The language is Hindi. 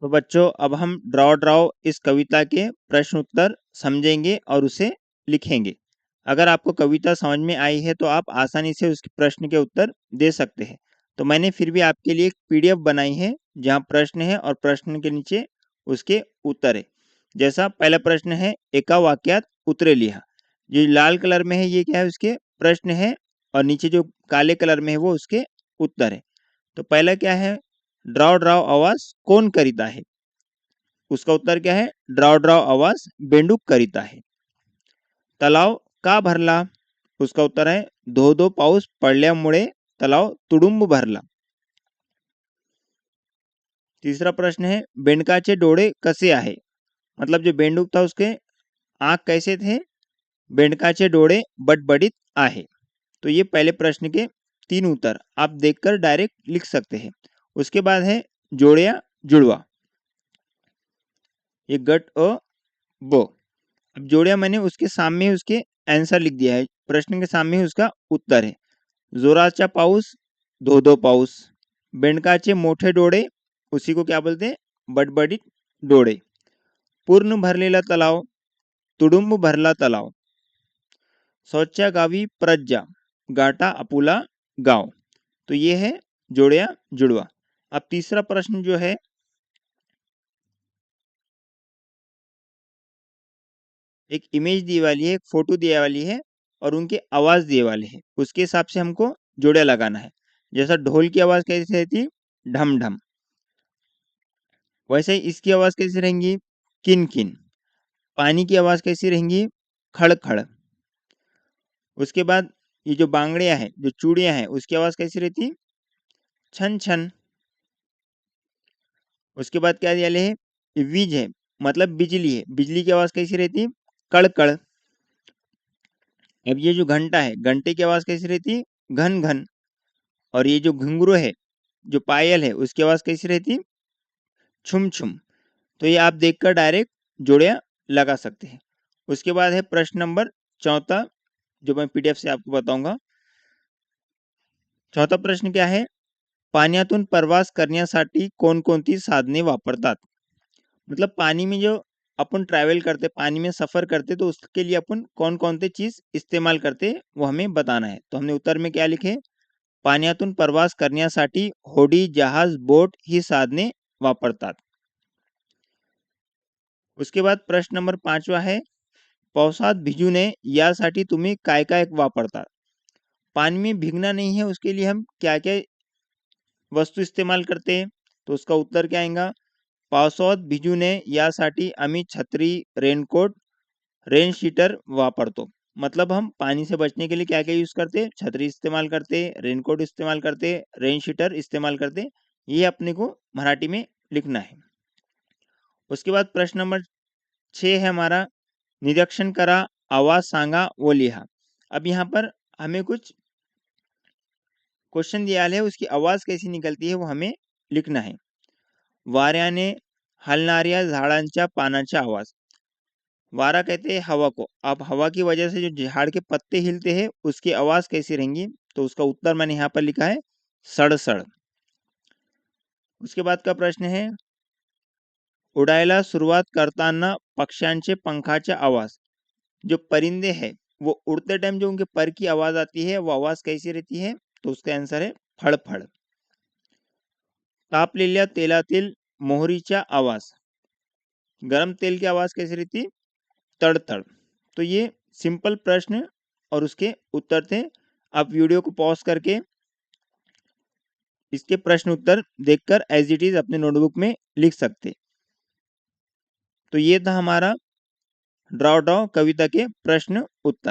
तो बच्चों अब हम ड्रॉ ड्रॉ इस कविता के प्रश्न उत्तर समझेंगे और उसे लिखेंगे। अगर आपको कविता समझ में आई है तो आप आसानी से उस प्रश्न के उत्तर दे सकते हैं। तो मैंने फिर भी आपके लिए एक पीडीएफ बनाई है जहाँ प्रश्न है और प्रश्न के नीचे उसके उत्तर है। जैसा पहला प्रश्न है, एका वाक्यात उत्तरे लिहा। जो लाल कलर में है ये क्या है, उसके प्रश्न है और नीचे जो काले कलर में है वो उसके उत्तर है। तो पहला क्या है, ड्रॉ ड्रॉ आवाज कौन करीता है? उसका उत्तर क्या है, ड्रॉ ड्रॉ आवाज बेंडूक करीता है। तलाव का भरला? उसका उत्तर है, धो धो पाऊस पडल्यामुळे तलाव तुडुंब भरला। तीसरा प्रश्न है, बेंडकाचे डोळे कसे आहे? मतलब जो बेंडूक था उसके आंख कैसे थे? बेंडकाचे डोळे बटबडित आहे। तो ये पहले प्रश्न के 3 उत्तर आप देखकर डायरेक्ट लिख सकते हैं। उसके बाद है जोड़िया जुड़वा, ये गट अ ब। अब जोड़िया मैंने उसके सामने उसके आंसर लिख दिया है, प्रश्न के सामने उसका उत्तर है। जोराचा पाऊस, धो धो पाऊस। बेंडकाचे मोठे डोळे, उसी को क्या बोलते हैं, बडबडीत डोळे। पूर्ण भरलेला तलाव, तुडुंब भरला तलाव। शौच्या गावी प्रज्ञा, गाटा अपुला गांव। तो ये है जोड़िया जुड़वा। अब तीसरा प्रश्न जो है, एक इमेज दिए वाली है, एक फोटो दिए वाली है और उनके आवाज दिए वाले हैं, उसके हिसाब से हमको जोड़िया लगाना है। जैसा ढोल की आवाज कैसी रहती, ढम ढम, वैसे ही इसकी आवाज कैसी रहेंगी, किन किन। पानी की आवाज कैसी रहेंगी, खड़ खड़। उसके बाद ये जो बांगड़िया है, जो चूड़ियां हैं, उसकी आवाज कैसी रहती, छन छन। उसके बाद क्या दिया है, वीज है मतलब बिजली है, बिजली की आवाज कैसी रहती, कड़ कड़। अब ये जो घंटा है, घंटे की आवाज कैसी रहती, घन घन। और ये जो घुंघरू है, जो पायल है, उसकी आवाज कैसी रहती, छुम छुम। तो ये आप देखकर डायरेक्ट जोड़ियां लगा सकते हैं। उसके बाद है प्रश्न नंबर 4, जो मैं पीडीएफ से आपको बताऊंगा। चौथा प्रश्न क्या है, पाण्यातून प्रवास करण्यासाठी कोणकोणती साधने वापरतात? मतलब पानी में जो अपन ट्रैवल करते, पानी में सफर करते, तो उसके लिए अपन कौन कौन से चीज इस्तेमाल करते वो हमें बताना है। तो हमने उत्तर में क्या लिखे, पाण्यातून प्रवास करण्यासाठी होडी, जहाज, बोट ही साधने वापरतात। उसके बाद प्रश्न नंबर 5 है, पावसात भिजू नये यासाठी तुम्ही काय काय वापरतात? पानी में भीगना नहीं है उसके लिए हम क्या क्या वस्तू इस्तेमाल करते हैं? तो उसका उत्तर क्या आएगा, पावसात भिजू नये यासाठी आम्ही छत्री, रेनकोट, रेन शीटर वापरतो। मतलब हम पानी से बचने के लिए क्या क्या यूज करते, छतरी इस्तेमाल करते, रेनकोट इस्तेमाल करते, रेन शीटर इस्तेमाल करते। ये अपने को मराठी में लिखना है। उसके बाद प्रश्न नंबर 6 है हमारा, निरीक्षण करा, आवाज सांगा वो लिहा। अब यहाँ पर हमें कुछ क्वेश्चन दिया है, उसकी आवाज कैसी निकलती है वो हमें लिखना है। वाऱ्याने हलणाऱ्या झाडांच्या पानांचा आवाज। वारा कहते हैं हवा को। अब हवा की वजह से जो झाड़ के पत्ते हिलते हैं उसकी आवाज कैसी रहेंगी? तो उसका उत्तर मैंने यहाँ पर लिखा है, सड़ सड़। उसके बाद का प्रश्न है, उड़ायला सुरुवात करताना पक्ष्यांचे पंखाचे आवाज। जो परिंदे हैं वो उड़ते टाइम जो उनके पर की आवाज आती है वो आवाज कैसी रहती है? तो उसका आंसर है फड़फड़। तापलेल्या तेलातील मोहरीचा आवाज। गरम तेल की आवाज कैसी रहती, तड़ तड़। तो ये सिंपल प्रश्न और उसके उत्तर थे। आप वीडियो को पॉज करके इसके प्रश्न उत्तर देखकर एज इट इज अपने नोटबुक में लिख सकते। तो ये था हमारा ड्रॉ ड्रॉ कविता के प्रश्न उत्तर।